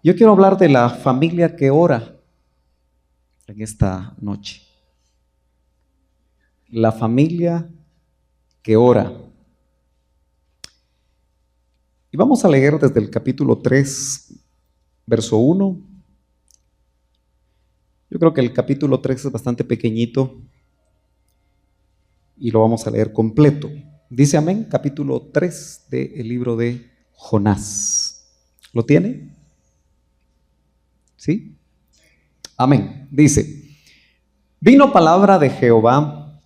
Yo quiero hablar de la familia que ora en esta noche. La familia que ora. Y vamos a leer desde el capítulo 3, verso 1. Yo creo que el capítulo 3 es bastante pequeñito y lo vamos a leer completo. Dice amén, capítulo 3 del libro de Jonás. ¿Lo tiene? ¿Sí? Amén. Dice: vino palabra de Jehová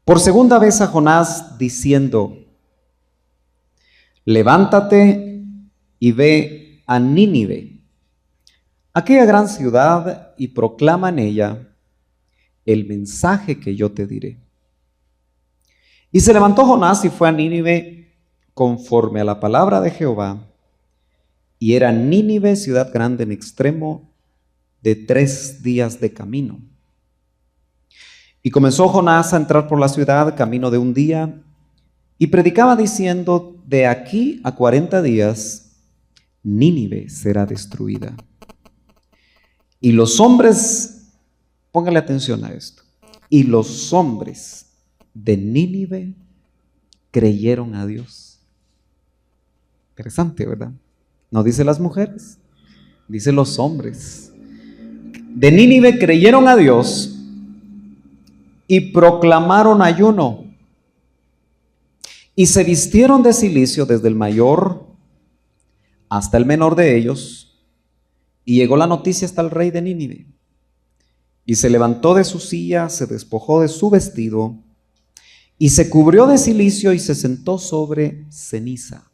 por segunda vez a Jonás diciendo: levántate y ve a Nínive, aquella gran ciudad, y proclama en ella el mensaje que yo te diré. Y se levantó Jonás y fue a Nínive conforme a la palabra de Jehová. Y era Nínive ciudad grande en extremo, de 3 días de camino. Y comenzó Jonás a entrar por la ciudad camino de un día, y predicaba diciendo: de aquí a 40 días Nínive será destruida. Y los hombres, póngale atención a esto, y los hombres de Nínive creyeron a Dios. Interesante, ¿verdad? No dice las mujeres, dice los hombres. De Nínive creyeron a Dios y proclamaron ayuno. Y se vistieron de cilicio desde el mayor hasta el menor de ellos. Y llegó la noticia hasta el rey de Nínive. Y se levantó de su silla, se despojó de su vestido, y se cubrió de cilicio y se sentó sobre ceniza.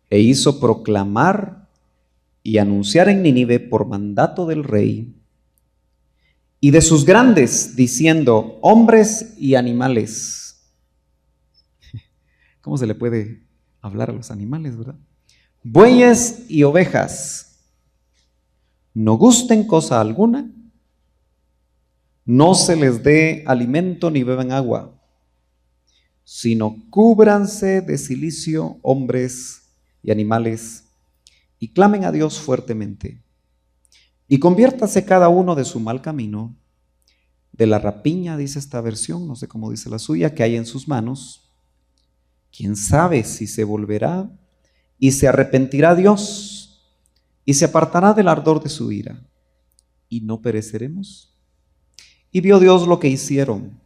E hizo proclamar y anunciar en Nínive por mandato del rey y de sus grandes, diciendo: hombres y animales. ¿Cómo se le puede hablar a los animales, verdad? Bueyes y ovejas, no gusten cosa alguna, no se les dé alimento ni beban agua, sino cúbranse de cilicio hombres y animales, y clamen a Dios fuertemente, y conviértase cada uno de su mal camino, de la rapiña, dice esta versión, no sé cómo dice la suya, que hay en sus manos. Quién sabe si se volverá y se arrepentirá Dios, y se apartará del ardor de su ira, y no pereceremos. Y vio Dios lo que hicieron,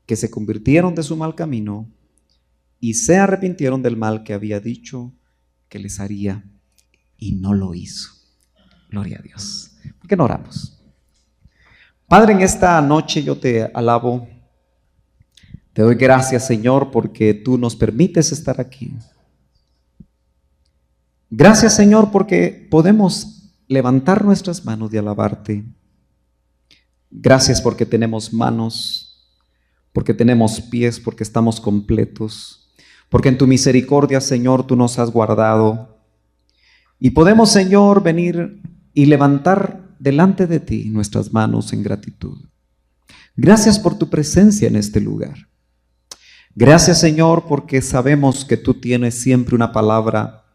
que se convirtieron de su mal camino, y se arrepintieron del mal que había dicho que les haría, y no lo hizo. Gloria a Dios. ¿Por qué no oramos? Padre, en esta noche yo te alabo, te doy gracias, Señor, porque tú nos permites estar aquí. Gracias, Señor, porque podemos levantar nuestras manos y alabarte. Gracias porque tenemos manos, porque tenemos pies, porque estamos completos, porque en tu misericordia, Señor, tú nos has guardado. Y podemos, Señor, venir y levantar delante de ti nuestras manos en gratitud. Gracias por tu presencia en este lugar. Gracias, Señor, porque sabemos que tú tienes siempre una palabra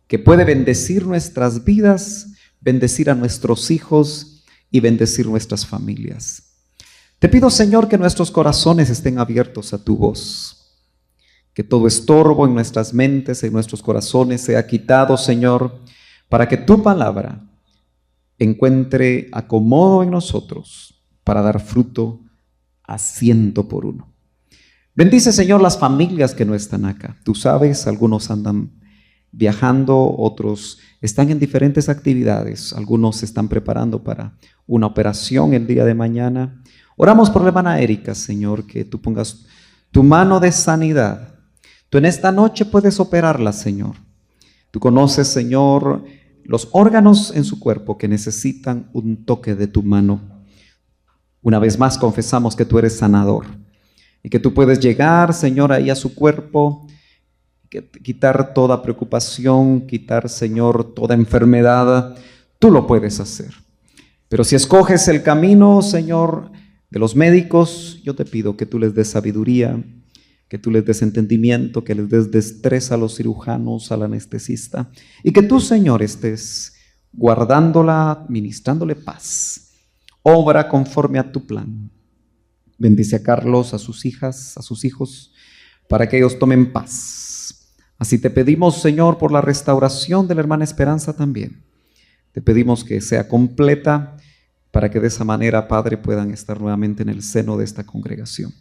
que puede bendecir nuestras vidas, bendecir a nuestros hijos y bendecir nuestras familias. Te pido, Señor, que nuestros corazones estén abiertos a tu voz. Que todo estorbo en nuestras mentes, en nuestros corazones sea quitado, Señor, para que tu palabra encuentre acomodo en nosotros para dar fruto a 100%. Bendice, Señor, las familias que no están acá. Tú sabes, algunos andan viajando, otros están en diferentes actividades, algunos se están preparando para una operación el día de mañana. Oramos por la hermana Erika, Señor, que tú pongas tu mano de sanidad. Tú en esta noche puedes operarla, Señor. Tú conoces, Señor, los órganos en su cuerpo que necesitan un toque de tu mano. Una vez más confesamos que tú eres sanador y que tú puedes llegar, Señor, ahí a su cuerpo, quitar toda preocupación, quitar, Señor, toda enfermedad. Tú lo puedes hacer. Pero si escoges el camino, Señor, de los médicos, yo te pido que tú les des sabiduría, que tú les des entendimiento, que les des destreza a los cirujanos, al anestesista, y que tú, Señor, estés guardándola, ministrándole paz. Obra conforme a tu plan. Bendice a Carlos, a sus hijas, a sus hijos, para que ellos tomen paz. Así te pedimos, Señor, por la restauración de la hermana Esperanza también. Te pedimos que sea completa, para que de esa manera, Padre, puedan estar nuevamente en el seno de esta congregación.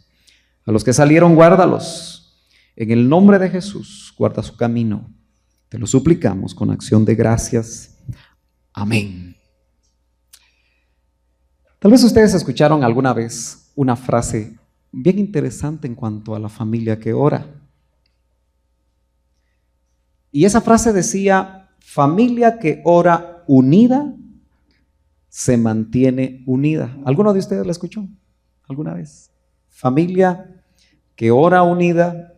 A los que salieron, guárdalos. En el nombre de Jesús, guarda su camino. Te lo suplicamos con acción de gracias. Amén. Tal vez ustedes escucharon alguna vez una frase bien interesante en cuanto a la familia que ora. Y esa frase decía: familia que ora unida se mantiene unida. ¿Alguno de ustedes la escuchó alguna vez? Familia que ora unida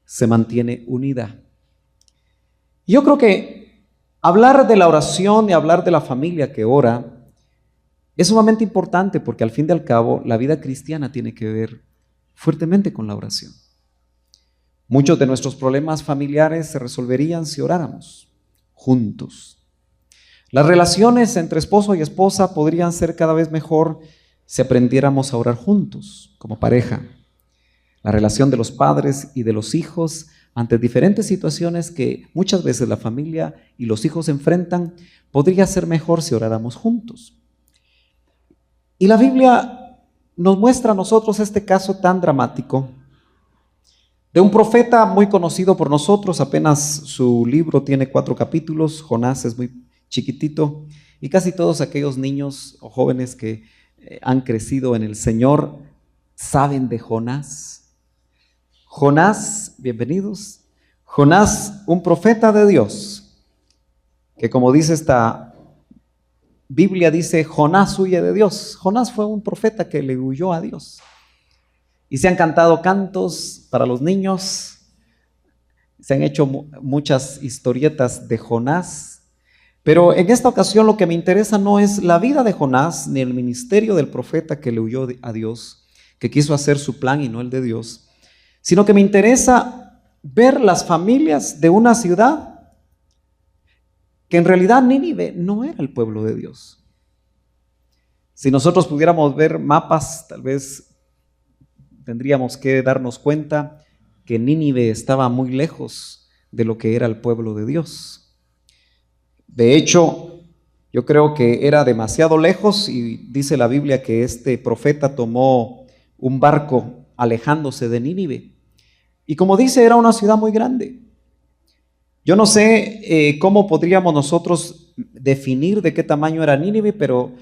se mantiene unida. Yo creo que hablar de la oración y hablar de la familia que ora es sumamente importante, porque al fin y al cabo la vida cristiana tiene que ver fuertemente con la oración. Muchos de nuestros problemas familiares se resolverían si oráramos juntos. Las relaciones entre esposo y esposa podrían ser cada vez mejor si aprendiéramos a orar juntos, como pareja. La relación de los padres y de los hijos ante diferentes situaciones que muchas veces la familia y los hijos enfrentan, podría ser mejor si oráramos juntos. Y la Biblia nos muestra a nosotros este caso tan dramático de un profeta muy conocido por nosotros. Apenas su libro tiene 4 capítulos, Jonás es muy chiquitito, y casi todos aquellos niños o jóvenes que han crecido en el Señor saben de Jonás. Jonás, bienvenidos. Jonás, un profeta de Dios, que como dice esta Biblia, dice Jonás huye de Dios. Jonás fue un profeta que le huyó a Dios. Y se han cantado cantos para los niños, se han hecho muchas historietas de Jonás. Pero en esta ocasión lo que me interesa no es la vida de Jonás, ni el ministerio del profeta que le huyó a Dios, que quiso hacer su plan y no el de Dios, sino que me interesa ver las familias de una ciudad que en realidad Nínive no era el pueblo de Dios. Si nosotros pudiéramos ver mapas, tal vez tendríamos que darnos cuenta que Nínive estaba muy lejos de lo que era el pueblo de Dios. De hecho, yo creo que era demasiado lejos, y dice la Biblia que este profeta tomó un barco alejándose de Nínive. Y como dice, era una ciudad muy grande. Yo no sé cómo podríamos nosotros definir de qué tamaño era Nínive, pero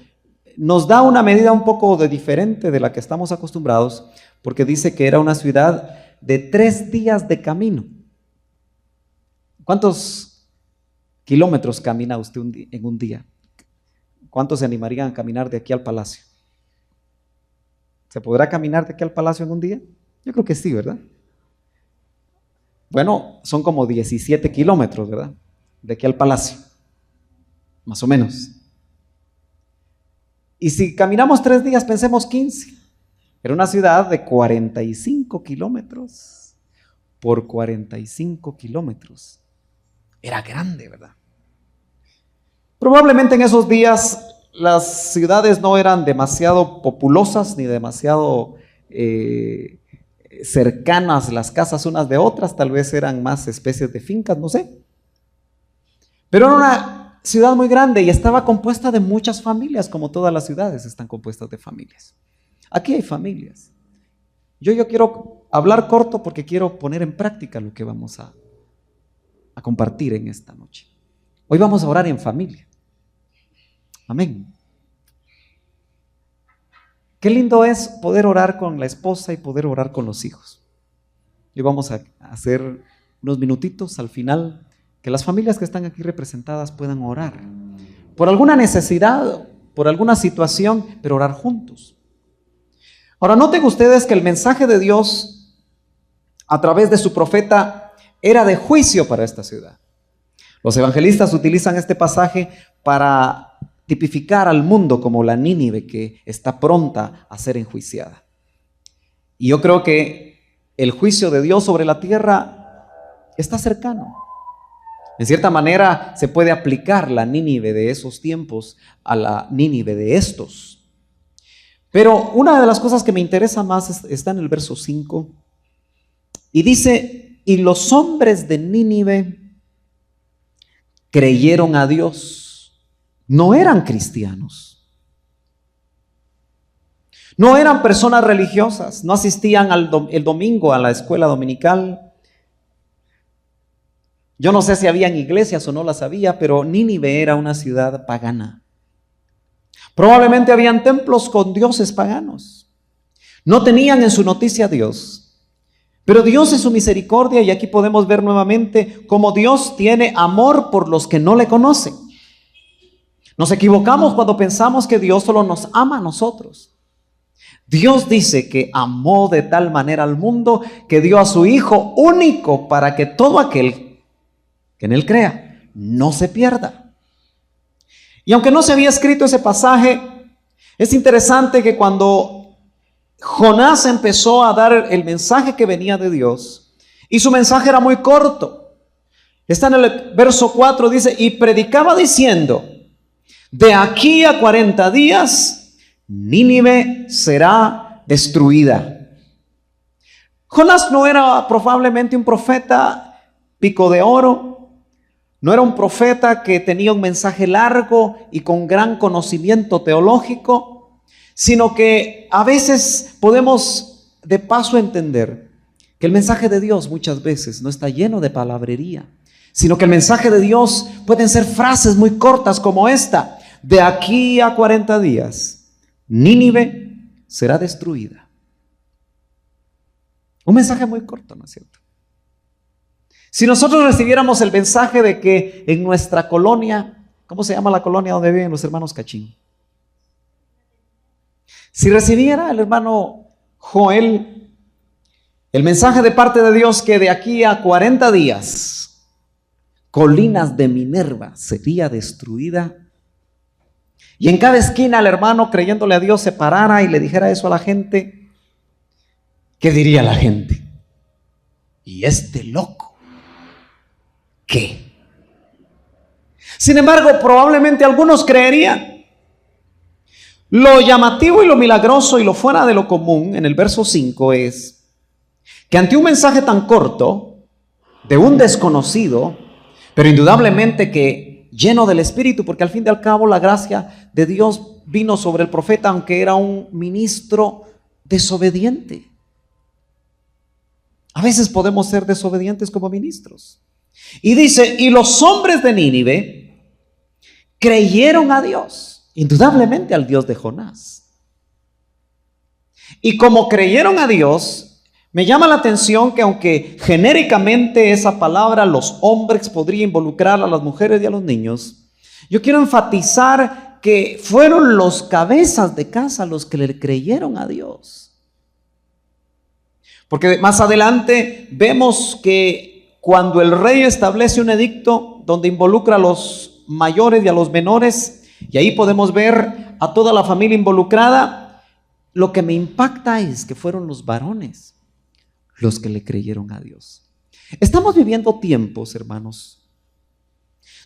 nos da una medida un poco diferente de la que estamos acostumbrados, porque dice que era una ciudad de 3 días de camino. ¿Cuántos kilómetros camina usted en un día? ¿Cuántos se animarían a caminar de aquí al palacio? ¿Se podrá caminar de aquí al palacio en un día? Yo creo que sí, ¿verdad? Bueno, son como 17 kilómetros, ¿verdad? De aquí al palacio, más o menos. Y si caminamos 3 días, pensemos 15. Era una ciudad de 45 kilómetros por 45 kilómetros. Era grande, ¿verdad? Probablemente en esos días las ciudades no eran demasiado populosas ni demasiado cercanas las casas unas de otras, tal vez eran más especies de fincas, no sé. Pero era una ciudad muy grande y estaba compuesta de muchas familias, como todas las ciudades están compuestas de familias. Aquí hay familias. Yo quiero hablar corto porque quiero poner en práctica lo que vamos a compartir en esta noche. Hoy vamos a orar en familia. Amén. Qué lindo es poder orar con la esposa y poder orar con los hijos. Y vamos a hacer unos minutitos al final, que las familias que están aquí representadas puedan orar por alguna necesidad, por alguna situación, pero orar juntos. Ahora, noten ustedes que el mensaje de Dios a través de su profeta era de juicio para esta ciudad. Los evangelistas utilizan este pasaje para tipificar al mundo como la Nínive que está pronta a ser enjuiciada. Y yo creo que el juicio de Dios sobre la tierra está cercano. En cierta manera se puede aplicar la Nínive de esos tiempos a la Nínive de estos. Pero una de las cosas que me interesa más está en el verso 5. Y dice, y los hombres de Nínive creyeron a Dios. No eran cristianos. No eran personas religiosas. No asistían el domingo a la escuela dominical. Yo no sé si habían iglesias o no las había, pero Nínive era una ciudad pagana. Probablemente habían templos con dioses paganos. No tenían en su noticia a Dios. Pero Dios en su misericordia, y aquí podemos ver nuevamente cómo Dios tiene amor por los que no le conocen. Nos equivocamos cuando pensamos que Dios solo nos ama a nosotros. Dios dice que amó de tal manera al mundo que dio a su Hijo único para que todo aquel que en él crea no se pierda. Y aunque no se había escrito ese pasaje, es interesante que cuando Jonás empezó a dar el mensaje que venía de Dios, y su mensaje era muy corto. Está en el verso 4, dice, y predicaba diciendo, de aquí a 40 días, Nínive será destruida. Jonás no era probablemente un profeta pico de oro. No era un profeta que tenía un mensaje largo y con gran conocimiento teológico, sino que a veces podemos de paso entender que el mensaje de Dios muchas veces no está lleno de palabrería, sino que el mensaje de Dios pueden ser frases muy cortas como esta: de aquí a 40 días, Nínive será destruida. Un mensaje muy corto, ¿no es cierto? Si nosotros recibiéramos el mensaje de que en nuestra colonia, ¿cómo se llama la colonia donde viven los hermanos Cachín? Si recibiera el hermano Joel el mensaje de parte de Dios que de aquí a 40 días, Colinas de Minerva sería destruida, y en cada esquina el hermano, creyéndole a Dios, se parara y le dijera eso a la gente, ¿qué diría la gente? ¿Y este loco qué? Sin embargo, probablemente algunos creerían. Lo llamativo y lo milagroso y lo fuera de lo común en el verso 5 es que ante un mensaje tan corto de un desconocido, pero indudablemente que lleno del Espíritu, porque al fin y al cabo la gracia de Dios vino sobre el profeta, aunque era un ministro desobediente. A veces podemos ser desobedientes como ministros. Y dice, y los hombres de Nínive creyeron a Dios, indudablemente al Dios de Jonás. Y como creyeron a Dios, me llama la atención que aunque genéricamente esa palabra, los hombres, podría involucrar a las mujeres y a los niños, yo quiero enfatizar que fueron los cabezas de casa los que le creyeron a Dios. Porque más adelante vemos que cuando el rey establece un edicto donde involucra a los mayores y a los menores, y ahí podemos ver a toda la familia involucrada, lo que me impacta es que fueron los varones los que le creyeron a Dios. Estamos viviendo tiempos, hermanos,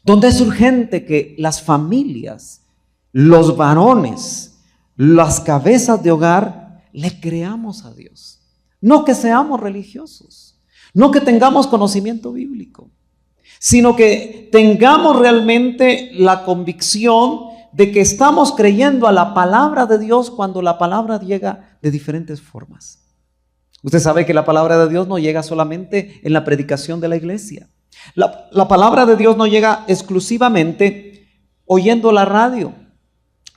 donde es urgente que las familias, los varones, las cabezas de hogar, le creamos a Dios. No que seamos religiosos, no que tengamos conocimiento bíblico, sino que tengamos realmente la convicción de que estamos creyendo a la palabra de Dios cuando la palabra llega de diferentes formas. Usted sabe que la palabra de Dios no llega solamente en la predicación de la iglesia. La palabra de Dios no llega exclusivamente oyendo la radio,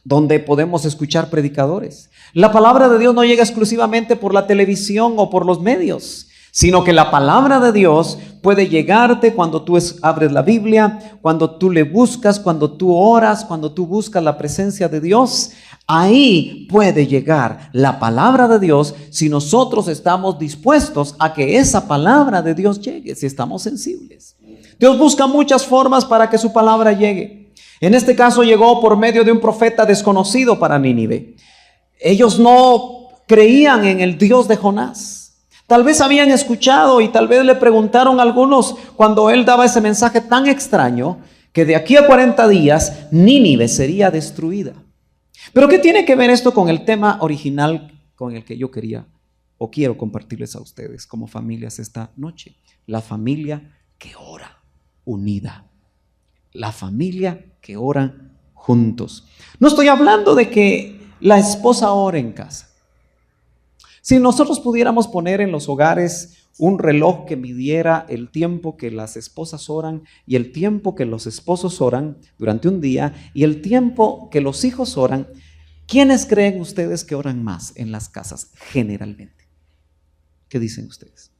donde podemos escuchar predicadores. La palabra de Dios no llega exclusivamente por la televisión o por los medios, sino que la palabra de Dios puede llegarte cuando tú abres la Biblia, cuando tú le buscas, cuando tú oras, cuando tú buscas la presencia de Dios. Ahí puede llegar la palabra de Dios si nosotros estamos dispuestos a que esa palabra de Dios llegue, si estamos sensibles. Dios busca muchas formas para que su palabra llegue. En este caso llegó por medio de un profeta desconocido para Nínive. Ellos no creían en el Dios de Jonás. Tal vez habían escuchado y tal vez le preguntaron a algunos cuando él daba ese mensaje tan extraño que de aquí a 40 días Nínive sería destruida. Pero ¿qué tiene que ver esto con el tema original con el que yo quería o quiero compartirles a ustedes como familias esta noche? La familia que ora unida. La familia que ora juntos. No estoy hablando de que la esposa ore en casa. Si nosotros pudiéramos poner en los hogares un reloj que midiera el tiempo que las esposas oran y el tiempo que los esposos oran durante un día y el tiempo que los hijos oran, ¿quiénes creen ustedes que oran más en las casas generalmente? ¿Qué dicen ustedes?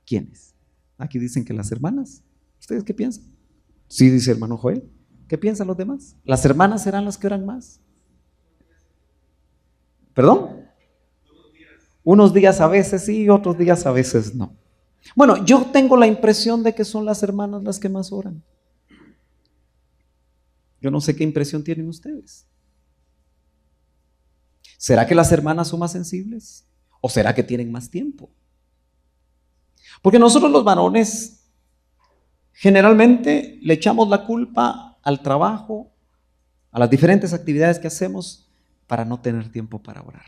¿Quiénes? Aquí dicen que las hermanas. ¿Ustedes qué piensan? Sí, dice el hermano Joel. ¿Qué piensan los demás? ¿Las hermanas serán las que oran más? ¿Perdón? Unos días a veces sí, otros días a veces no. Bueno, yo tengo la impresión de que son las hermanas las que más oran. Yo no sé qué impresión tienen ustedes. ¿Será que las hermanas son más sensibles? ¿O será que tienen más tiempo? Porque nosotros los varones generalmente le echamos la culpa al trabajo, a las diferentes actividades que hacemos para no tener tiempo para orar.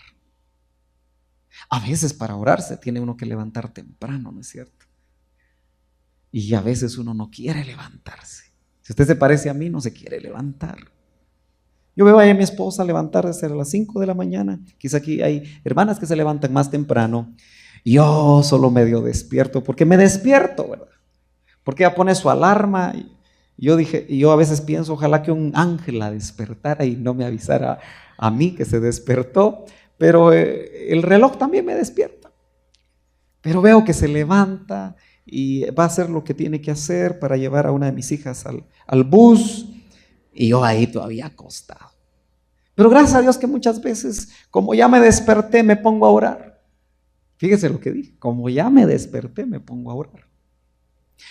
A veces para orar se tiene uno que levantar temprano, ¿no es cierto? Y a veces uno no quiere levantarse. Si usted se parece a mí, no se quiere levantar. Yo veo a mi esposa levantar desde las 5 de la mañana. Quizá aquí hay hermanas que se levantan más temprano. Yo solo medio despierto, porque me despierto, ¿verdad? Porque ella pone su alarma. Y yo a veces pienso, ojalá que un ángel la despertara y no me avisara a mí que se despertó. Pero el reloj también me despierta. Pero veo que se levanta y va a hacer lo que tiene que hacer para llevar a una de mis hijas al bus. Y yo ahí todavía acostado. Pero gracias a Dios que muchas veces, como ya me desperté, me pongo a orar. Fíjese lo que dije, como ya me desperté, me pongo a orar.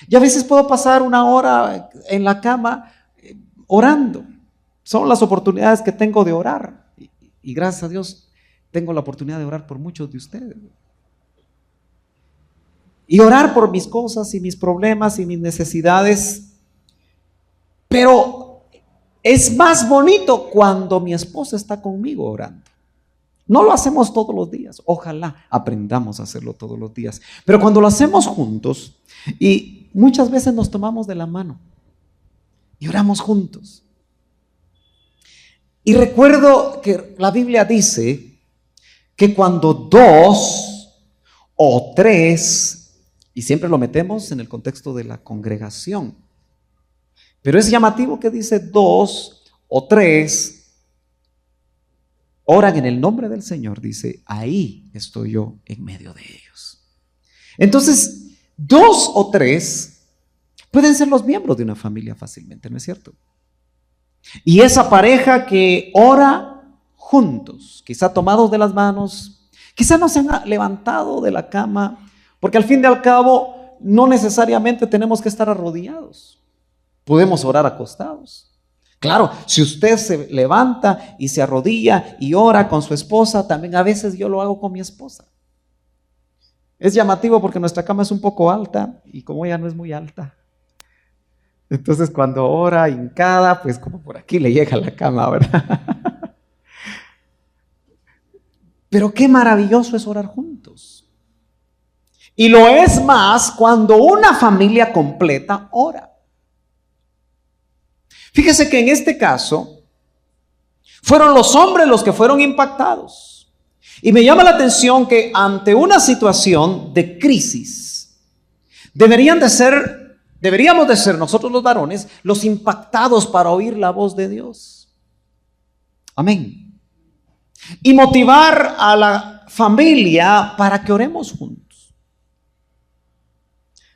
Y a veces puedo pasar una hora en la cama orando. Son las oportunidades que tengo de orar. Y gracias a Dios tengo la oportunidad de orar por muchos de ustedes. Y orar por mis cosas y mis problemas y mis necesidades. Pero es más bonito cuando mi esposa está conmigo orando. No lo hacemos todos los días. Ojalá aprendamos a hacerlo todos los días. Pero cuando lo hacemos juntos y muchas veces nos tomamos de la mano y oramos juntos. Y recuerdo que la Biblia dice que cuando 2 o 3, y siempre lo metemos en el contexto de la congregación, pero es llamativo que dice 2 o 3 oran en el nombre del Señor, dice, ahí estoy yo en medio de ellos. Entonces, 2 o 3 pueden ser los miembros de una familia fácilmente, ¿no es cierto? Y esa pareja que ora juntos, quizá tomados de las manos, quizá no se han levantado de la cama, porque al fin y al cabo no necesariamente tenemos que estar arrodillados, podemos orar acostados. Claro, si usted se levanta y se arrodilla y ora con su esposa, también a veces yo lo hago con mi esposa. Es llamativo porque nuestra cama es un poco alta y como ella no es muy alta, entonces cuando ora hincada, pues como por aquí le llega a la cama, ¿verdad? Pero qué maravilloso es orar juntos. Y lo es más cuando una familia completa ora. Fíjese que en este caso fueron los hombres los que fueron impactados. Y me llama la atención que ante una situación de crisis, deberíamos de ser nosotros los varones los impactados para oír la voz de Dios. Amén. Y motivar a la familia para que oremos juntos.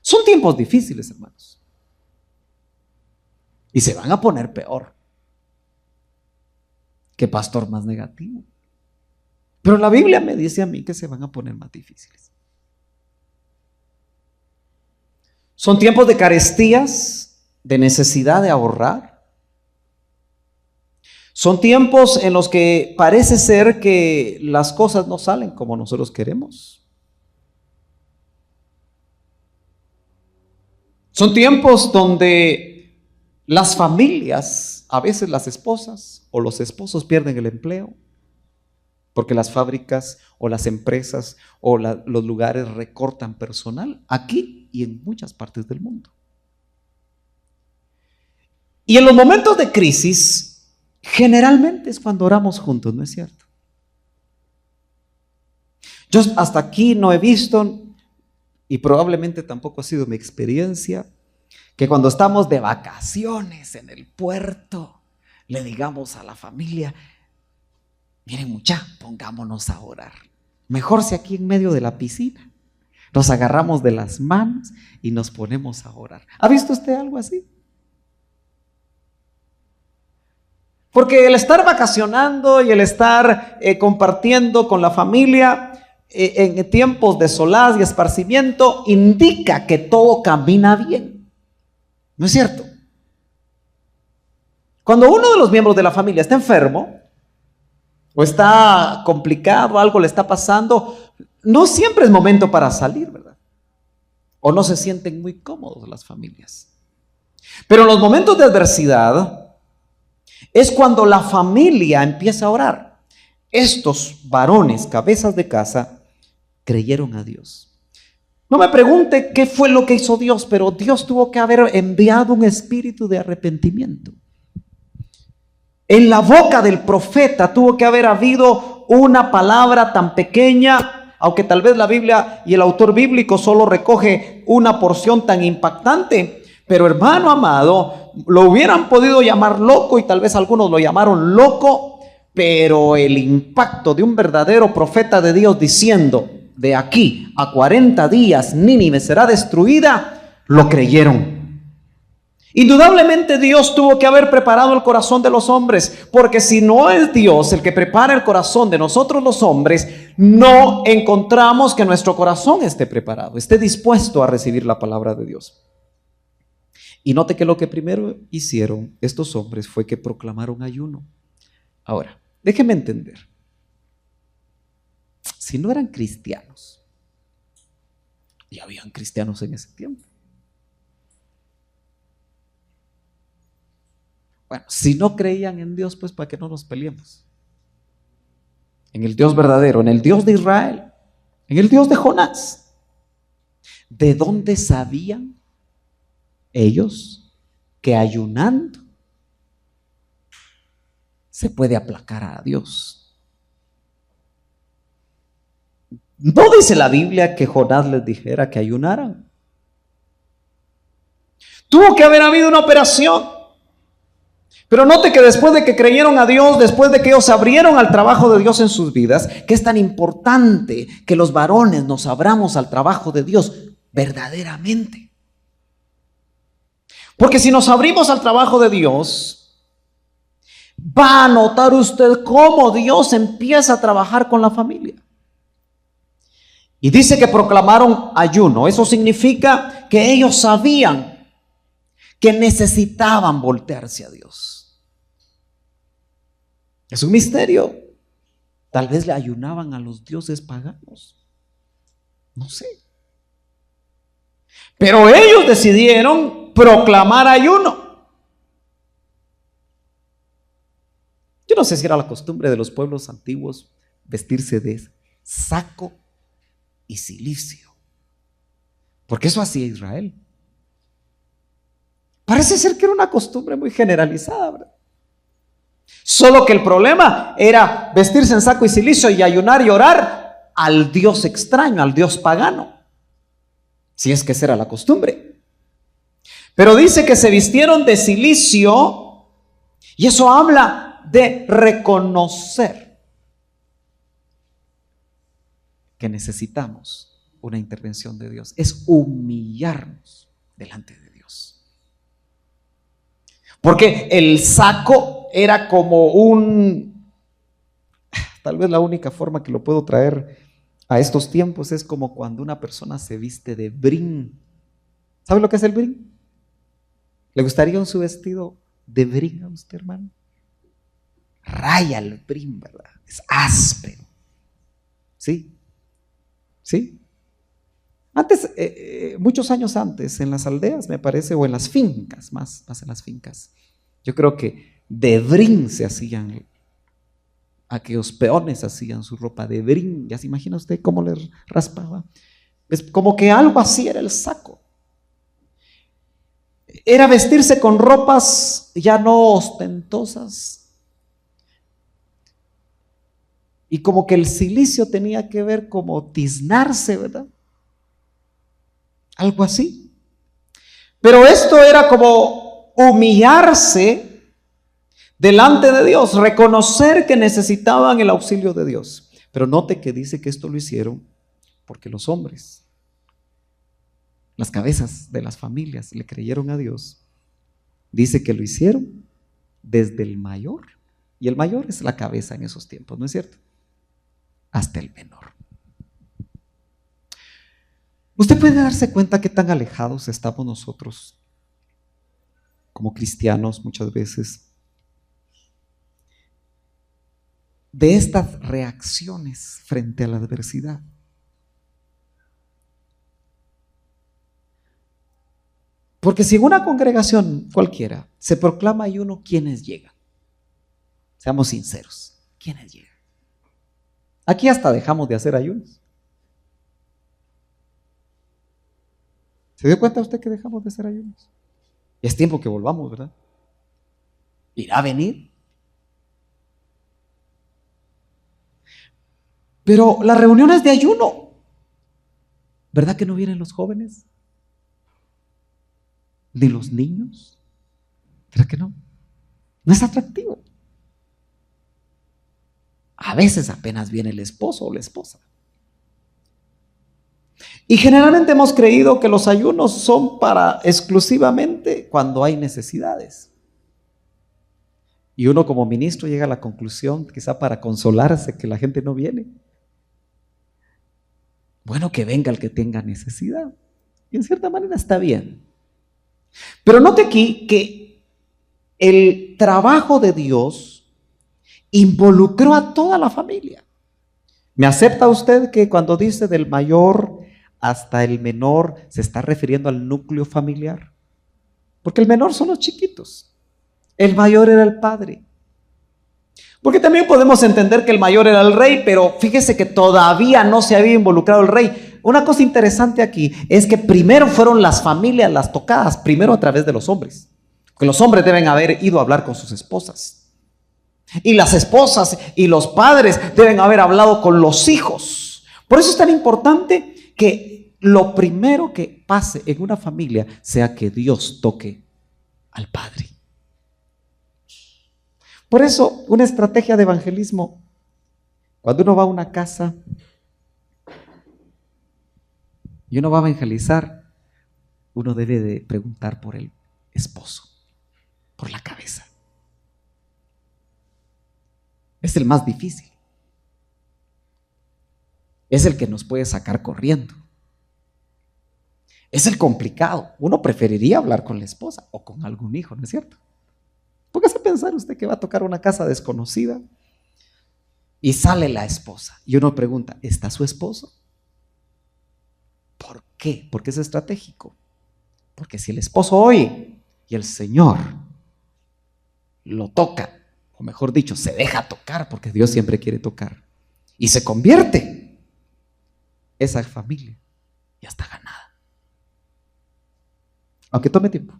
Son tiempos difíciles, hermanos. Y se van a poner peor. Qué pastor más negativo. Pero la Biblia me dice a mí que se van a poner más difíciles. Son tiempos de carestías, de necesidad de ahorrar. Son tiempos en los que parece ser que las cosas no salen como nosotros queremos. Son tiempos donde las familias, a veces las esposas o los esposos pierden el empleo, porque las fábricas o las empresas o los lugares recortan personal aquí y en muchas partes del mundo. Y en los momentos de crisis, generalmente es cuando oramos juntos, ¿no es cierto? Yo hasta aquí no he visto, y probablemente tampoco ha sido mi experiencia, que cuando estamos de vacaciones en el puerto, le digamos a la familia: miren mucha, pongámonos a orar. Mejor si aquí en medio de la piscina nos agarramos de las manos y nos ponemos a orar. ¿Ha visto usted algo así? Porque el estar vacacionando y el estar compartiendo con la familia en tiempos de solaz y esparcimiento indica que todo camina bien. ¿No es cierto? Cuando uno de los miembros de la familia está enfermo o está complicado, algo le está pasando, no siempre es momento para salir, ¿verdad? O no se sienten muy cómodos las familias. Pero en los momentos de adversidad es cuando la familia empieza a orar. Estos varones, cabezas de casa, creyeron a Dios. No me pregunte qué fue lo que hizo Dios, pero Dios tuvo que haber enviado un espíritu de arrepentimiento. En la boca del profeta tuvo que haber habido una palabra tan pequeña, aunque tal vez la Biblia y el autor bíblico solo recoge una porción tan impactante. Pero hermano amado, lo hubieran podido llamar loco y tal vez algunos lo llamaron loco, pero el impacto de un verdadero profeta de Dios diciendo: de aquí a 40 días Nínive será destruida, lo creyeron. Indudablemente Dios tuvo que haber preparado el corazón de los hombres, porque si no es Dios el que prepara el corazón de nosotros los hombres, no encontramos que nuestro corazón esté preparado, esté dispuesto a recibir la palabra de Dios. Y note que lo que primero hicieron estos hombres fue que proclamaron ayuno. Ahora, déjeme entender. Si no eran cristianos, y habían cristianos en ese tiempo. Bueno, si no creían en Dios, pues ¿para qué no nos peleemos? En el Dios verdadero, en el Dios de Israel, en el Dios de Jonás. ¿De dónde sabían ellos que ayunando se puede aplacar a Dios? No dice la Biblia que Jonás les dijera que ayunaran. Tuvo que haber habido una operación. Pero note que después de que creyeron a Dios, después de que ellos se abrieron al trabajo de Dios en sus vidas, que es tan importante que los varones nos abramos al trabajo de Dios verdaderamente. Porque si nos abrimos al trabajo de Dios, va a notar usted cómo Dios empieza a trabajar con la familia. Y dice que proclamaron ayuno. Eso significa que ellos sabían que necesitaban voltearse a Dios. Es un misterio. Tal vez le ayunaban a los dioses paganos. No sé. Pero ellos decidieron proclamar ayuno. Yo no sé si era la costumbre de los pueblos antiguos vestirse de saco y cilicio, porque eso hacía Israel. Parece ser que era una costumbre muy generalizada, ¿verdad? Solo que el problema era vestirse en saco y cilicio y ayunar y orar al Dios extraño, al Dios pagano, si es que esa era la costumbre. Pero dice que se vistieron de cilicio, y eso habla de reconocer que necesitamos una intervención de Dios. Es humillarnos delante de Dios. Porque el saco era como tal vez la única forma que lo puedo traer a estos tiempos es como cuando una persona se viste de brin. ¿Sabe lo que es el brin? ¿Le gustaría su vestido de brin a usted, hermano? Raya el brin, ¿verdad? Es áspero. ¿Sí? ¿Sí? Antes, muchos años antes, en las aldeas, me parece, o en las fincas, más en las fincas, yo creo que de brin se hacían, aquellos peones hacían su ropa de brin. ¿Ya se imagina usted cómo les raspaba? Es como que algo así era el saco. Era vestirse con ropas ya no ostentosas. Y como que el cilicio tenía que ver como tiznarse, ¿verdad? Algo así. Pero esto era como humillarse delante de Dios, reconocer que necesitaban el auxilio de Dios. Pero note que dice que esto lo hicieron porque los hombres, las cabezas de las familias, le creyeron a Dios. Dice que lo hicieron desde el mayor, y el mayor es la cabeza en esos tiempos, ¿no es cierto?, hasta el menor. Usted puede darse cuenta qué tan alejados estamos nosotros como cristianos muchas veces de estas reacciones frente a la adversidad. Porque si en una congregación cualquiera se proclama ayuno, ¿quiénes llegan? Seamos sinceros, ¿quiénes llegan? Aquí hasta dejamos de hacer ayunos. ¿Se dio cuenta usted que dejamos de hacer ayunos? Es tiempo que volvamos, ¿verdad? ¿Irá a venir? Pero las reuniones de ayuno, ¿verdad que no vienen los jóvenes? ¿Ni los niños? ¿Verdad que no? No es atractivo. A veces apenas viene el esposo o la esposa. Y generalmente hemos creído que los ayunos son para exclusivamente cuando hay necesidades. Y uno como ministro llega a la conclusión, quizá para consolarse, que la gente no viene. Bueno, que venga el que tenga necesidad. Y en cierta manera está bien. Pero note aquí que el trabajo de Dios involucró a toda la familia. ¿Me acepta usted que cuando dice del mayor hasta el menor se está refiriendo al núcleo familiar? Porque el menor son los chiquitos, el mayor era el padre. Porque también podemos entender que el mayor era el rey, pero fíjese que todavía no se había involucrado el rey. Una cosa interesante aquí es que primero fueron las familias las tocadas, primero a través de los hombres. Porque los hombres deben haber ido a hablar con sus esposas. Y las esposas y los padres deben haber hablado con los hijos. Por eso es tan importante que lo primero que pase en una familia sea que Dios toque al padre. Por eso, una estrategia de evangelismo, cuando uno va a una casa y uno va a evangelizar, uno debe de preguntar por el esposo, por la cabeza. Es el más difícil. Es el que nos puede sacar corriendo. Es el complicado. Uno preferiría hablar con la esposa o con algún hijo, ¿no es cierto? Póngase a pensar usted que va a tocar una casa desconocida y sale la esposa. Y uno pregunta, ¿está su esposo? ¿Por qué? Porque es estratégico. Porque si el esposo oye y el Señor lo toca, o mejor dicho, se deja tocar, porque Dios siempre quiere tocar, y se convierte, esa familia ya está ganada. Aunque tome tiempo.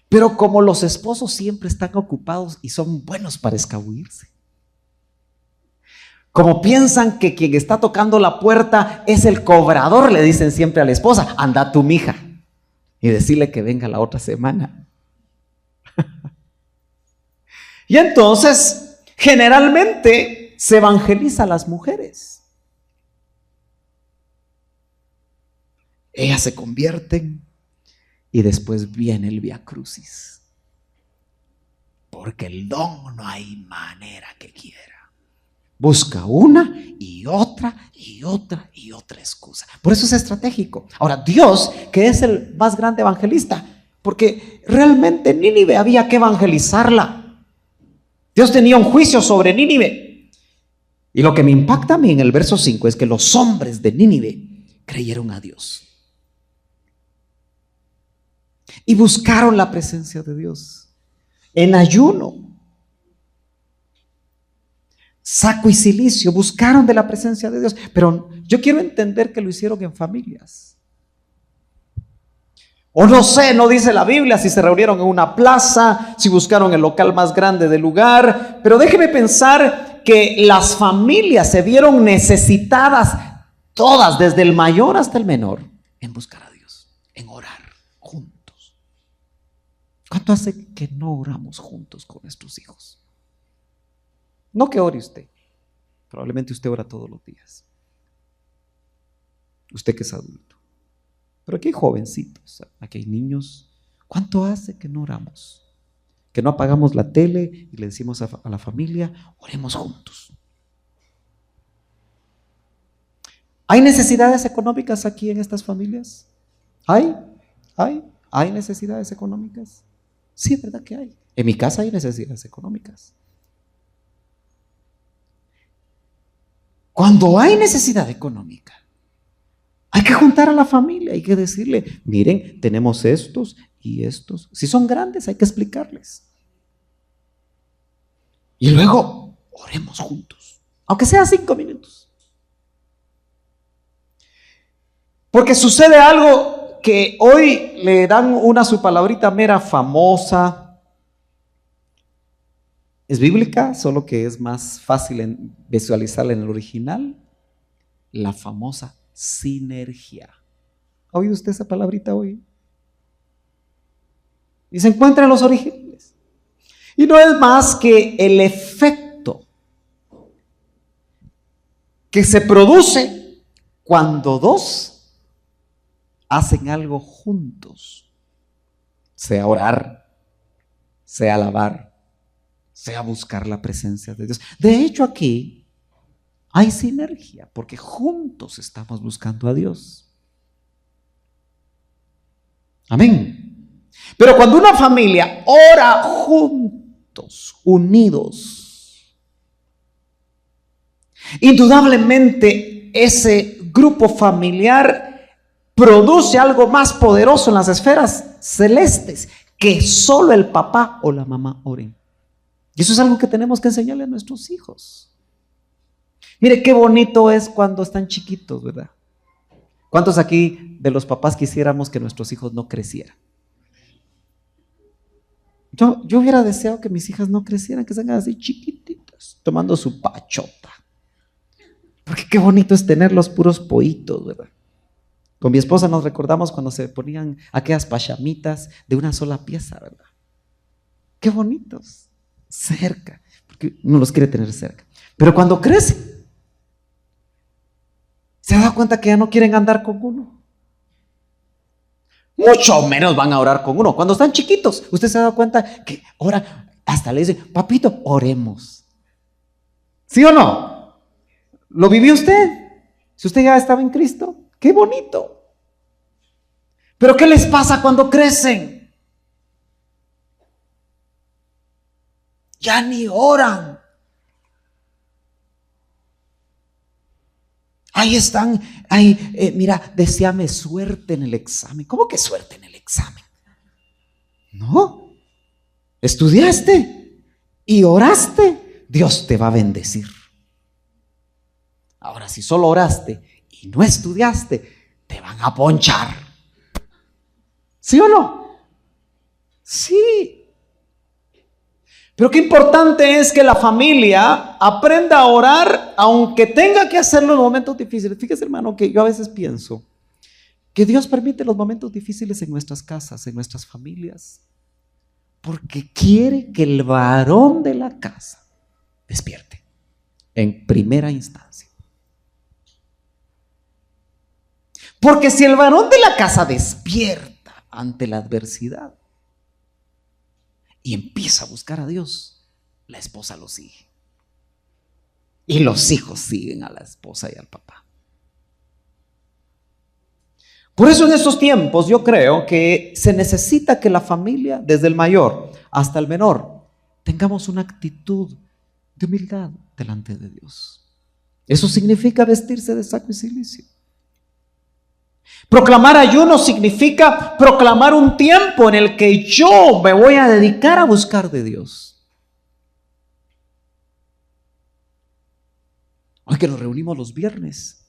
Pero como los esposos siempre están ocupados y son buenos para escabullirse, como piensan que quien está tocando la puerta es el cobrador, le dicen siempre a la esposa, anda tu mija y decirle que venga la otra semana. Y entonces, generalmente se evangeliza a las mujeres. Ellas se convierten y después viene el Vía Crucis. Porque el don no hay manera que quiera. Busca una y otra y otra y otra excusa. Por eso es estratégico. Ahora, Dios, que es el más grande evangelista, porque realmente Nínive había que evangelizarla. Dios tenía un juicio sobre Nínive. Y lo que me impacta a mí en el verso 5 es que los hombres de Nínive creyeron a Dios y buscaron la presencia de Dios en ayuno, saco y cilicio, buscaron de la presencia de Dios. Pero yo quiero entender que lo hicieron en familias. O no sé, no dice la Biblia si se reunieron en una plaza, si buscaron el local más grande del lugar, pero déjeme pensar que las familias se vieron necesitadas todas, desde el mayor hasta el menor, en buscar a Dios, en orar juntos. ¿Cuánto hace que no oramos juntos con nuestros hijos? No que ore usted, probablemente usted ora todos los días, usted que es adulto. Pero aquí hay jovencitos, aquí hay niños. ¿Cuánto hace que no oramos? Que no apagamos la tele y le decimos a la familia, oremos juntos. ¿Hay necesidades económicas aquí en estas familias? ¿Hay necesidades económicas? Sí, es verdad que hay. En mi casa hay necesidades económicas. Cuando hay necesidad económica, hay que juntar a la familia, hay que decirle, miren, tenemos estos y estos. Si son grandes, hay que explicarles. Y luego, oremos juntos, aunque sea 5 minutos. Porque sucede algo que hoy le dan su palabrita mera famosa. Es bíblica, solo que es más fácil visualizarla en el original. La famosa sinergia. ¿Ha oído usted esa palabrita hoy? Y se encuentra en los originales. Y no es más que el efecto que se produce cuando dos hacen algo juntos, sea orar, sea alabar, sea buscar la presencia de Dios. De hecho, aquí hay sinergia, porque juntos estamos buscando a Dios. Amén. Pero cuando una familia ora juntos, unidos, indudablemente ese grupo familiar produce algo más poderoso en las esferas celestes que solo el papá o la mamá oren. Y eso es algo que tenemos que enseñarle a nuestros hijos. Mire qué bonito es cuando están chiquitos, ¿verdad? ¿Cuántos aquí de los papás quisiéramos que nuestros hijos no crecieran? Yo hubiera deseado que mis hijas no crecieran, que sean así chiquititas, tomando su pachota. Porque qué bonito es tener los puros pollitos, ¿verdad? Con mi esposa nos recordamos cuando se ponían aquellas pachamitas de una sola pieza, ¿verdad? Qué bonitos, cerca, porque uno los quiere tener cerca. Pero cuando crecen, ¿se ha dado cuenta que ya no quieren andar con uno? Mucho menos van a orar con uno. Cuando están chiquitos, usted se ha dado cuenta que oran, hasta le dicen, papito, oremos. ¿Sí o no? ¿Lo vivió usted? Si usted ya estaba en Cristo, qué bonito. Pero ¿qué les pasa cuando crecen? Ya ni oran. Ahí están, mira, deséame suerte en el examen. ¿Cómo que suerte en el examen? No, estudiaste y oraste, Dios te va a bendecir. Ahora, si solo oraste y no estudiaste, te van a ponchar. ¿Sí o no? Sí. Pero qué importante es que la familia aprenda a orar, aunque tenga que hacerlo en momentos difíciles. Fíjese, hermano, que yo a veces pienso que Dios permite los momentos difíciles en nuestras casas, en nuestras familias, porque quiere que el varón de la casa despierte en primera instancia. Porque si el varón de la casa despierta ante la adversidad y empieza a buscar a Dios, la esposa lo sigue. Y los hijos siguen a la esposa y al papá. Por eso en estos tiempos yo creo que se necesita que la familia, desde el mayor hasta el menor, tengamos una actitud de humildad delante de Dios. Eso significa vestirse de saco y cilicio. Proclamar ayuno significa proclamar un tiempo en el que yo me voy a dedicar a buscar de Dios. Hoy que nos reunimos los viernes,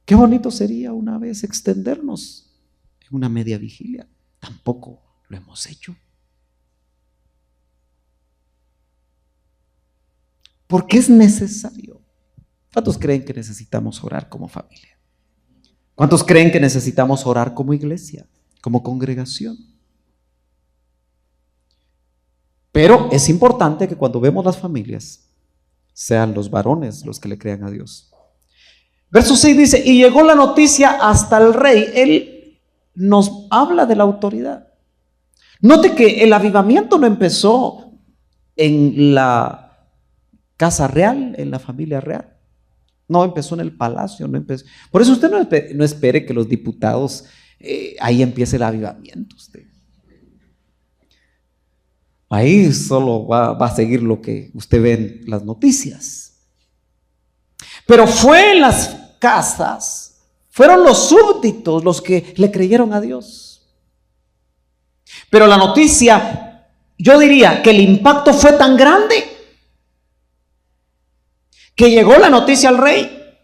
qué bonito sería una vez extendernos en una media vigilia. Tampoco lo hemos hecho. Porque es necesario. ¿Cuántos creen que necesitamos orar como familia? ¿Cuántos creen que necesitamos orar como iglesia, como congregación? Pero es importante que cuando vemos las familias, sean los varones los que le crean a Dios. Verso 6 dice, y llegó la noticia hasta el rey. Él nos habla de la autoridad. Note que el avivamiento no empezó en la casa real, en la familia real. No empezó en el palacio, no empezó. Por eso usted no espere que los diputados, ahí empiece el avivamiento. Usted. Ahí solo va a seguir lo que usted ve en las noticias. Pero fue en las casas, fueron los súbditos los que le creyeron a Dios. Pero la noticia, yo diría que el impacto fue tan grande que llegó la noticia al rey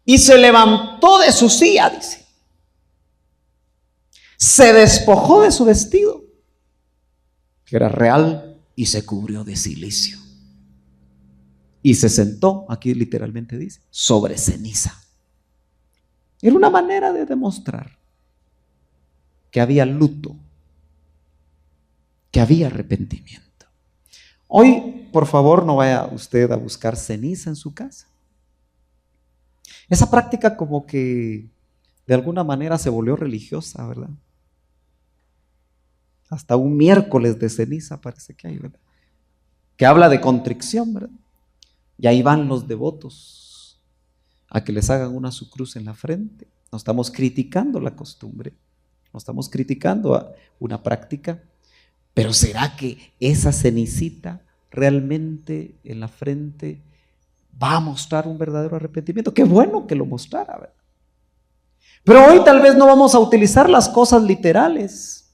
y se levantó de su silla, dice. Se despojó de su vestido, que era real, y se cubrió de cilicio. Y se sentó, aquí literalmente dice, sobre ceniza. Era una manera de demostrar que había luto, que había arrepentimiento. Hoy, por favor, no vaya usted a buscar ceniza en su casa. Esa práctica como que de alguna manera se volvió religiosa, ¿verdad? Hasta un miércoles de ceniza parece que hay, ¿verdad? Que habla de contrición, ¿verdad? Y ahí van los devotos a que les hagan una su cruz en la frente. No estamos criticando la costumbre, no estamos criticando a una práctica, pero ¿será que esa cenicita realmente en la frente va a mostrar un verdadero arrepentimiento? Qué bueno que lo mostrara, ¿verdad? Pero hoy tal vez no vamos a utilizar las cosas literales,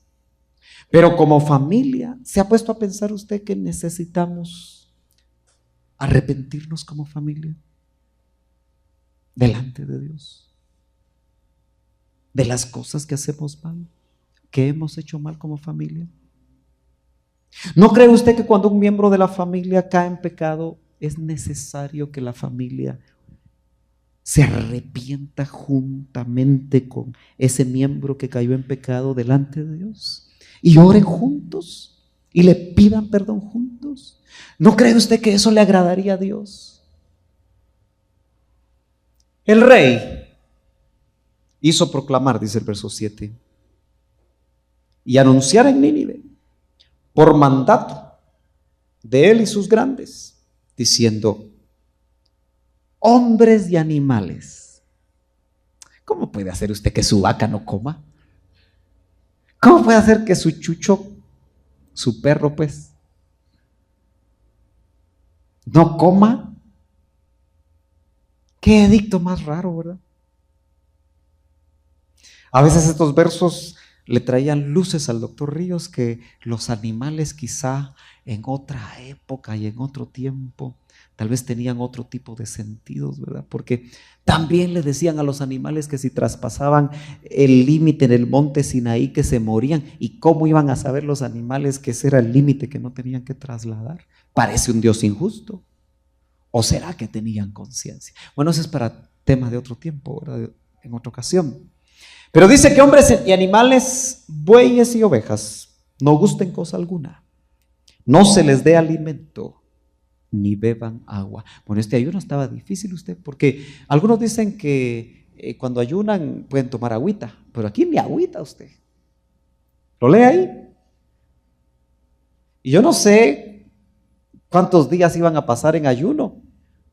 pero como familia, ¿se ha puesto a pensar usted que necesitamos arrepentirnos como familia delante de Dios de las cosas que hacemos mal, que hemos hecho mal como familia? ¿No cree usted que cuando un miembro de la familia cae en pecado es necesario que la familia se arrepienta juntamente con ese miembro que cayó en pecado delante de Dios y oren juntos y le pidan perdón juntos? ¿No cree usted que eso le agradaría a Dios? El rey hizo proclamar, dice el verso 7, y anunciar en Nínive por mandato de él y sus grandes, diciendo: hombres y animales, ¿cómo puede hacer usted que su vaca no coma? ¿Cómo puede hacer que su chucho, su perro pues, no coma? Qué edicto más raro, ¿verdad? A veces estos versos le traían luces al doctor Ríos, que los animales quizá en otra época y en otro tiempo tal vez tenían otro tipo de sentidos, ¿verdad? Porque también le decían a los animales que si traspasaban el límite en el monte Sinaí que se morían. ¿Y cómo iban a saber los animales que ese era el límite que no tenían que trasladar? Parece un Dios injusto. ¿O será que tenían conciencia? Bueno, eso es para tema de otro tiempo, ¿verdad? En otra ocasión. Pero dice que hombres y animales, bueyes y ovejas, no gusten cosa alguna, no se les dé alimento, ni beban agua. Bueno, este ayuno estaba difícil usted, porque algunos dicen que cuando ayunan pueden tomar agüita, pero aquí ni agüita usted. ¿Lo lee ahí? Y yo no sé cuántos días iban a pasar en ayuno,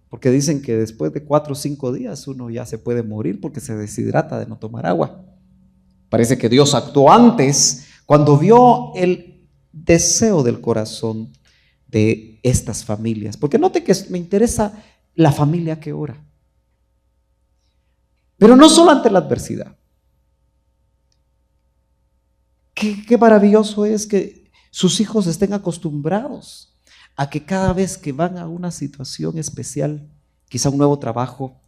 porque dicen que después de 4 o 5 días uno ya se puede morir porque se deshidrata de no tomar agua. Parece que Dios actuó antes cuando vio el deseo del corazón de estas familias. Porque note que me interesa la familia que ora. Pero no solo ante la adversidad. Qué maravilloso es que sus hijos estén acostumbrados a que cada vez que van a una situación especial, quizá un nuevo trabajo,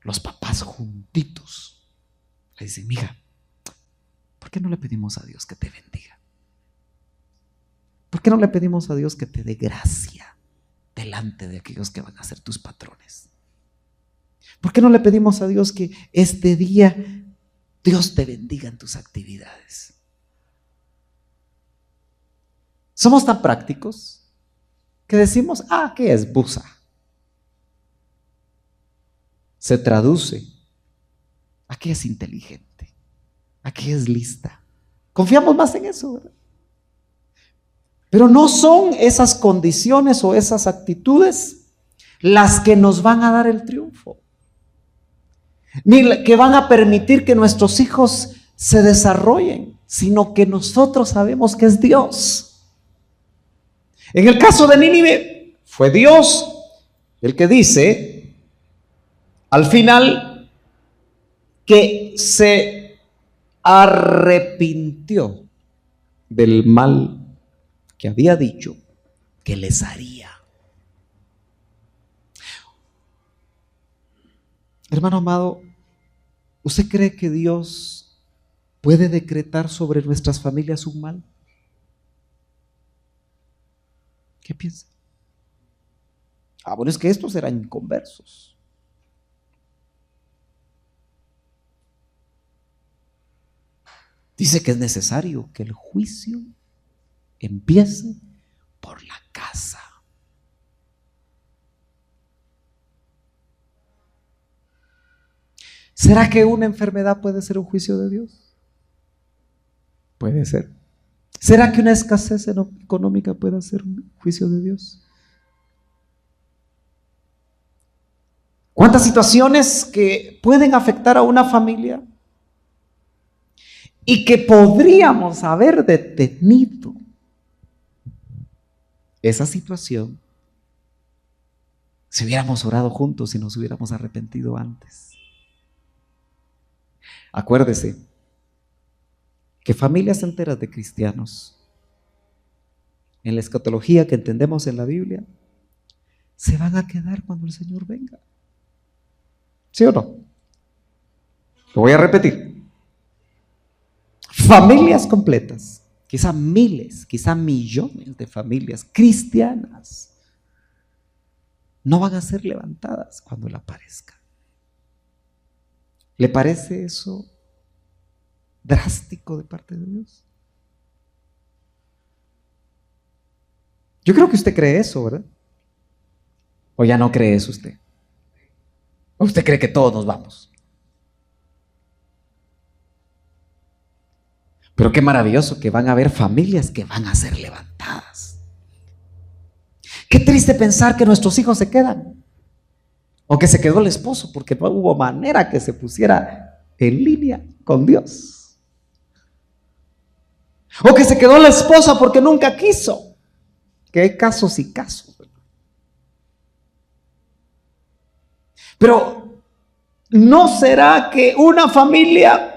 los papás juntitos le dicen: mija, ¿por qué no le pedimos a Dios que te bendiga? ¿Por qué no le pedimos a Dios que te dé gracia delante de aquellos que van a ser tus patrones? ¿Por qué no le pedimos a Dios que este día Dios te bendiga en tus actividades? Somos tan prácticos que decimos: ¿qué es busa? Se traduce: aquí es inteligente, aquí es lista. Confiamos más en eso, ¿verdad? Pero no son esas condiciones o esas actitudes las que nos van a dar el triunfo, ni que van a permitir que nuestros hijos se desarrollen, sino que nosotros sabemos que es Dios. En el caso de Nínive, fue Dios el que dice al final que se arrepintió del mal que había dicho que les haría. Hermano amado, ¿usted cree que Dios puede decretar sobre nuestras familias un mal? ¿Qué piensa? Bueno, es que estos eran inconversos. Dice que es necesario que el juicio empiece por la casa. ¿Será que una enfermedad puede ser un juicio de Dios? Puede ser. ¿Será que una escasez económica puede ser un juicio de Dios? ¿Cuántas situaciones que pueden afectar a una familia y que podríamos haber detenido esa situación si hubiéramos orado juntos y nos hubiéramos arrepentido antes? Acuérdese que familias enteras de cristianos, en la escatología que entendemos en la Biblia, se van a quedar cuando el Señor venga. ¿Sí o no? Lo voy a repetir. Familias completas, quizá miles, quizá millones de familias cristianas, no van a ser levantadas cuando Él aparezca. ¿Le parece eso drástico de parte de Dios? Yo creo que usted cree eso, ¿verdad? ¿O ya no cree eso usted? ¿O usted cree que todos nos vamos? Pero qué maravilloso que van a haber familias que van a ser levantadas. Qué triste pensar que nuestros hijos se quedan, o que se quedó el esposo porque no hubo manera que se pusiera en línea con Dios, o que se quedó la esposa porque nunca quiso. Que hay casos y casos. Pero ¿no será que una familia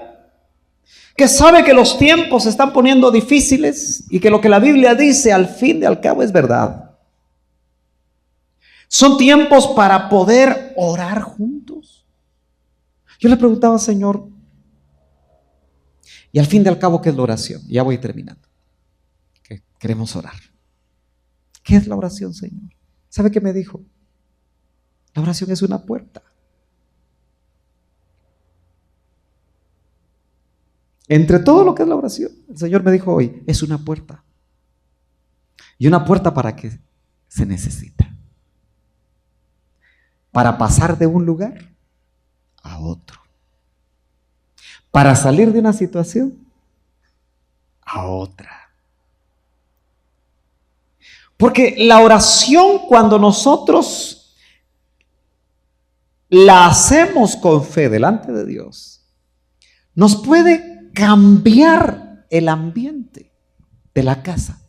que sabe que los tiempos se están poniendo difíciles y que lo que la Biblia dice al fin y al cabo es verdad? Son tiempos para poder orar juntos. Yo le preguntaba, Señor, y al fin y al cabo, ¿qué es la oración? Ya voy terminando. Que queremos orar. ¿Qué es la oración, Señor? ¿Sabe qué me dijo? La oración es una puerta. Entre todo lo que es la oración, el Señor me dijo hoy, es una puerta. ¿Y una puerta para qué se necesita? Para pasar de un lugar a otro. Para salir de una situación a otra. Porque la oración, cuando nosotros la hacemos con fe delante de Dios, nos puede cambiar el ambiente de la casa.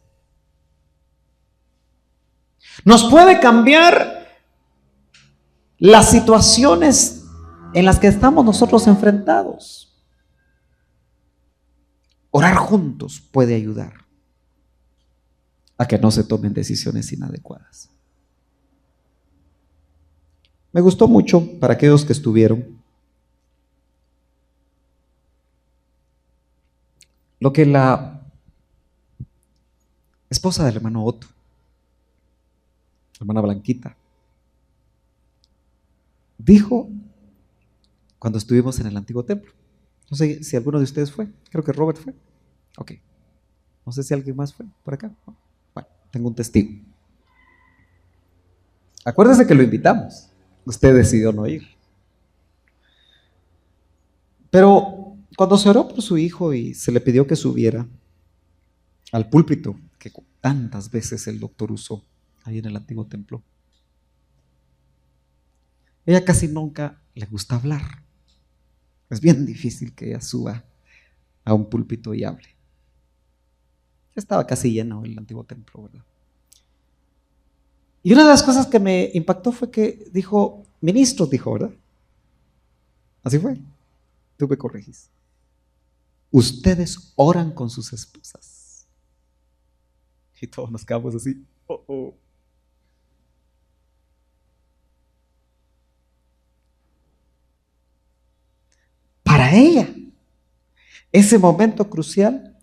Nos puede cambiar las situaciones en las que estamos nosotros enfrentados. Orar juntos puede ayudar a que no se tomen decisiones inadecuadas. Me gustó mucho para aquellos que estuvieron lo que la esposa del hermano Otto, la hermana Blanquita, dijo cuando estuvimos en el antiguo templo. No sé si alguno de ustedes fue, creo que Robert fue. Ok, no sé si alguien más fue por acá. Bueno, tengo un testigo. Acuérdense que lo invitamos, usted decidió no ir. Pero cuando se oró por su hijo y se le pidió que subiera al púlpito que tantas veces el doctor usó ahí en el antiguo templo, ella casi nunca le gusta hablar. Es bien difícil que ella suba a un púlpito y hable. Estaba casi lleno el antiguo templo, ¿verdad? Y una de las cosas que me impactó fue que dijo, ministros, dijo, ¿verdad? Así fue. Tú me corregís. Ustedes oran con sus esposas. Y todos nos quedamos así. Oh, oh. Para ella, ese momento crucial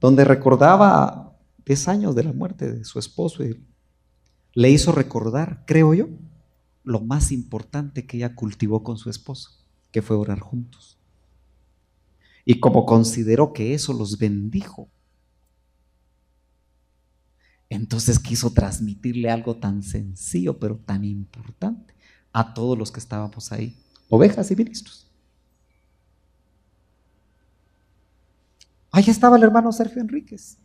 donde recordaba 10 años de la muerte de su esposo y le hizo recordar, creo yo, lo más importante que ella cultivó con su esposo, que fue orar juntos. Y como consideró que eso los bendijo, entonces quiso transmitirle algo tan sencillo, pero tan importante a todos los que estábamos ahí, ovejas y ministros. Ahí estaba el hermano Sergio Enríquez.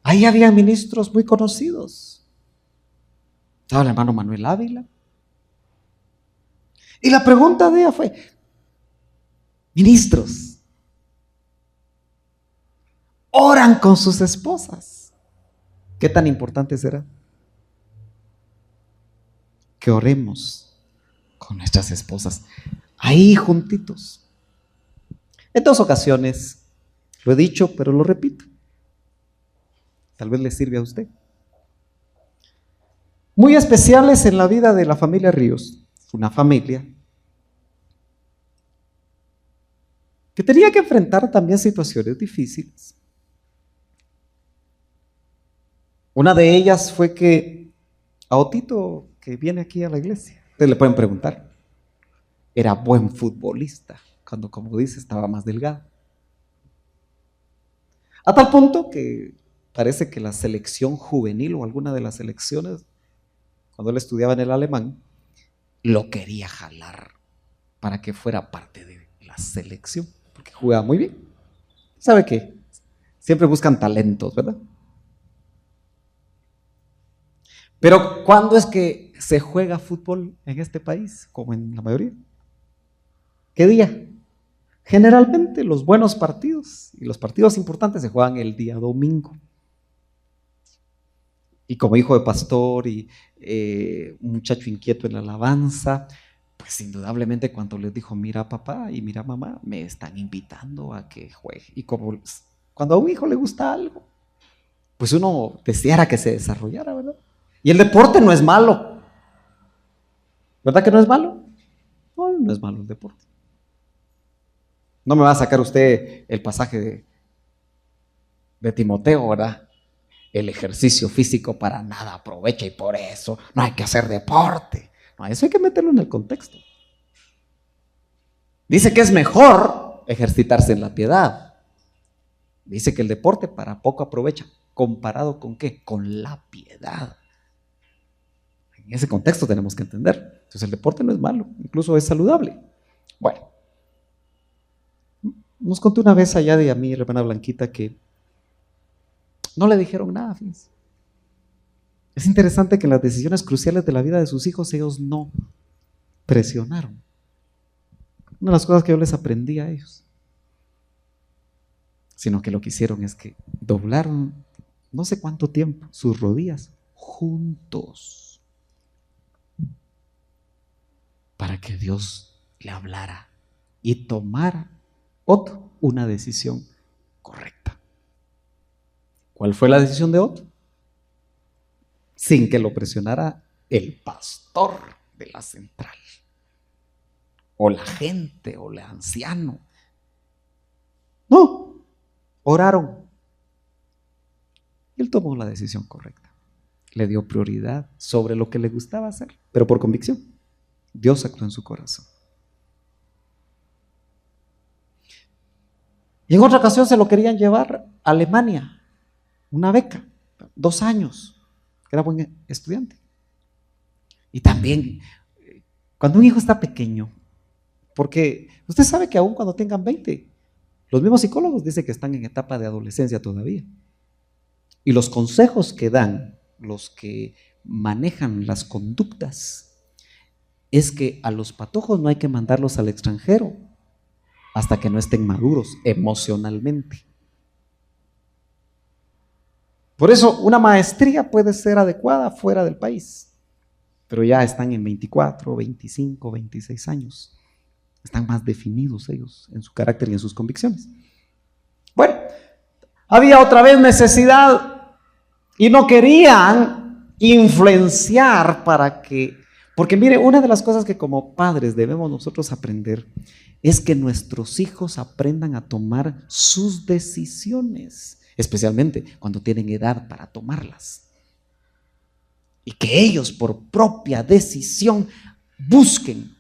Ahí había ministros muy conocidos. Estaba el hermano Manuel Ávila. Y la pregunta de ella fue, ministros, oran con sus esposas. ¿Qué tan importante será que oremos con nuestras esposas ahí juntitos? En 2 ocasiones lo he dicho, pero lo repito. Tal vez le sirve a usted. Muy especiales en la vida de la familia Ríos. Una familia que tenía que enfrentar también situaciones difíciles. Una de ellas fue que a Otito, que viene aquí a la iglesia, ustedes le pueden preguntar, era buen futbolista, cuando, como dice, estaba más delgado. A tal punto que parece que la selección juvenil o alguna de las selecciones, cuando él estudiaba en el alemán, lo quería jalar para que fuera parte de la selección, porque jugaba muy bien. ¿Sabe qué? Siempre buscan talentos, ¿verdad? Pero ¿cuándo es que se juega fútbol en este país? Como en la mayoría. ¿Qué día? Generalmente los buenos partidos y los partidos importantes se juegan el día domingo. Y como hijo de pastor y un muchacho inquieto en la alabanza, pues indudablemente cuando les dijo, mira papá y mira mamá, me están invitando a que juegue. Y como cuando a un hijo le gusta algo, pues uno deseara que se desarrollara, ¿verdad? Y el deporte no es malo. ¿Verdad que no es malo? No, no es malo el deporte. No me va a sacar usted el pasaje de Timoteo, ¿verdad? El ejercicio físico para nada aprovecha y por eso no hay que hacer deporte. No, eso hay que meterlo en el contexto. Dice que es mejor ejercitarse en la piedad. Dice que el deporte para poco aprovecha. ¿Comparado con qué? Con la piedad. En ese contexto tenemos que entender. Entonces el deporte no es malo, incluso es saludable. Bueno, nos contó una vez allá de a mí, la hermana Blanquita, que no le dijeron nada, fíjense. Es interesante que en las decisiones cruciales de la vida de sus hijos ellos no presionaron. Una de las cosas que yo les aprendí a ellos. sino que lo que hicieron es que doblaron no sé cuánto tiempo sus rodillas juntos para que Dios le hablara y tomara Ot una decisión correcta. ¿Cuál fue la decisión de Ot? Sin que lo presionara el pastor de la central, o la gente, o el anciano. No, oraron. Y él tomó la decisión correcta. Le dio prioridad sobre lo que le gustaba hacer, pero por convicción. Dios actuó en su corazón. Y en otra ocasión se lo querían llevar a Alemania, una beca, 2 años, que era buen estudiante. Y también, cuando un hijo está pequeño, porque usted sabe que aún cuando tengan 20, los mismos psicólogos dicen que están en etapa de adolescencia todavía. Y los consejos que dan los que manejan las conductas es que a los patojos no hay que mandarlos al extranjero hasta que no estén maduros emocionalmente. Por eso una maestría puede ser adecuada fuera del país, pero ya están en 24, 25, 26 años. Están más definidos ellos en su carácter y en sus convicciones. Bueno, había otra vez necesidad y no querían influenciar para que... Porque mire, una de las cosas que como padres debemos nosotros aprender es que nuestros hijos aprendan a tomar sus decisiones, especialmente cuando tienen edad para tomarlas. Y que ellos por propia decisión busquen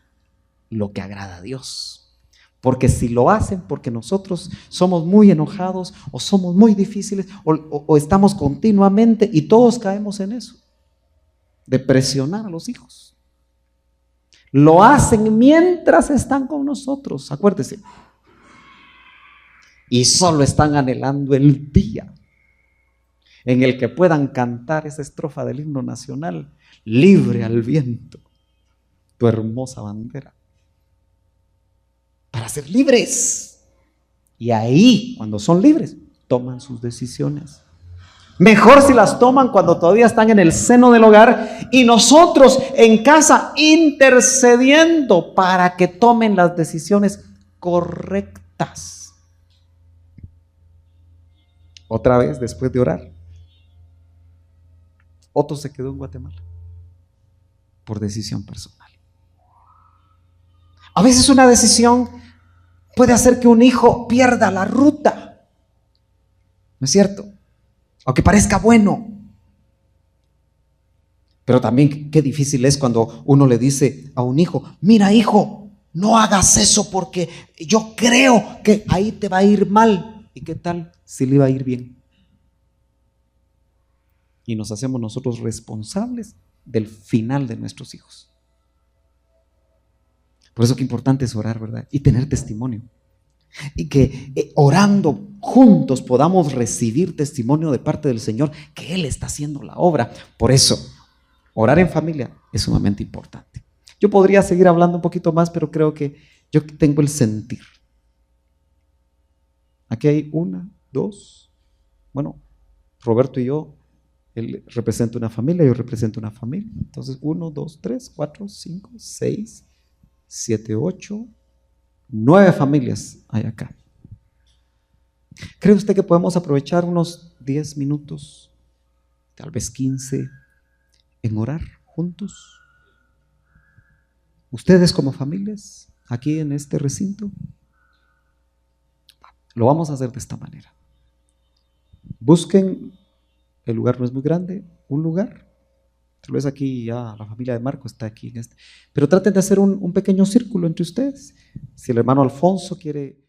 lo que agrada a Dios. Porque si lo hacen porque nosotros somos muy enojados o somos muy difíciles o estamos continuamente, y todos caemos en eso, de presionar a los hijos. Lo hacen mientras están con nosotros, acuérdese. Y solo están anhelando el día en el que puedan cantar esa estrofa del himno nacional: libre al viento, tu hermosa bandera. Para ser libres. Y ahí, cuando son libres, toman sus decisiones. Mejor si las toman cuando todavía están en el seno del hogar y nosotros en casa intercediendo para que tomen las decisiones correctas. Otra vez, después de orar, Otto se quedó en Guatemala por decisión personal. A veces una decisión puede hacer que un hijo pierda la ruta, ¿no es cierto? Aunque parezca bueno. Pero también qué difícil es cuando uno le dice a un hijo: mira, hijo, no hagas eso porque yo creo que ahí te va a ir mal. ¿Y qué tal si le iba a ir bien? Y nos hacemos nosotros responsables del final de nuestros hijos. Por eso qué importante es orar, ¿verdad? Y tener testimonio. Y que orando juntos podamos recibir testimonio de parte del Señor que Él está haciendo la obra. Por eso, orar en familia es sumamente importante. Yo podría seguir hablando un poquito más, pero creo que yo tengo el sentir. Aquí hay 1, 2, bueno, Roberto y yo, él representa una familia, yo represento una familia. Entonces 1, 2, 3, 4, 5, 6, 7, 8, 9 familias hay acá. ¿Cree usted que podemos aprovechar unos 10 minutos, tal vez 15, en orar juntos? Ustedes como familias, aquí en este recinto, lo vamos a hacer de esta manera. Busquen, el lugar no es muy grande, un lugar. Tal vez aquí ya la familia de Marco está aquí en este. Pero traten de hacer un pequeño círculo entre ustedes. Si el hermano Alfonso quiere